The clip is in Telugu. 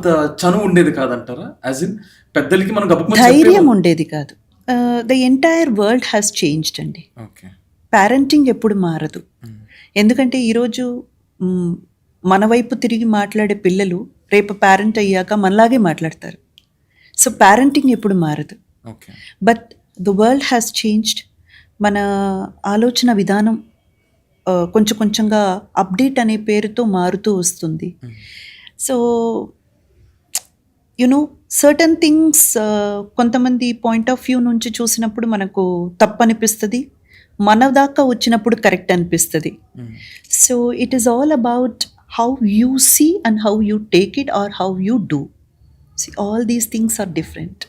అంత చనువు ఉండేది కాదంటారా? యాజ్ ఇన్ పెద్దలకి మనం గబుక్కుమని ధైర్యం చెప్పేవాళ్ళం. ఉండేది కాదు. The entire world has changed అండి. ఓకే. పేరెంటింగ్ ఎప్పుడు మారదు. ఎందుకంటే ఈరోజు మన వైపు తిరిగి మాట్లాడే పిల్లలు రేపు పేరెంట్ అయ్యాక మనలాగే మాట్లాడతారు. సో పేరెంటింగ్ ఎప్పుడు మారదు. Okay. But the world has changed. మన ఆలోచన విధానం కొంచెం కొంచెంగా అప్డేట్ అనే పేరుతో మారుతూ వస్తుంది. సో యునో సర్టన్ థింగ్స్ కొంతమంది పాయింట్ ఆఫ్ వ్యూ నుంచి చూసినప్పుడు మనకు తప్పు అనిపిస్తుంది, మన దాకా వచ్చినప్పుడు కరెక్ట్ అనిపిస్తుంది. So it is all about how you see and how you take it or how you do. See, all these things are different.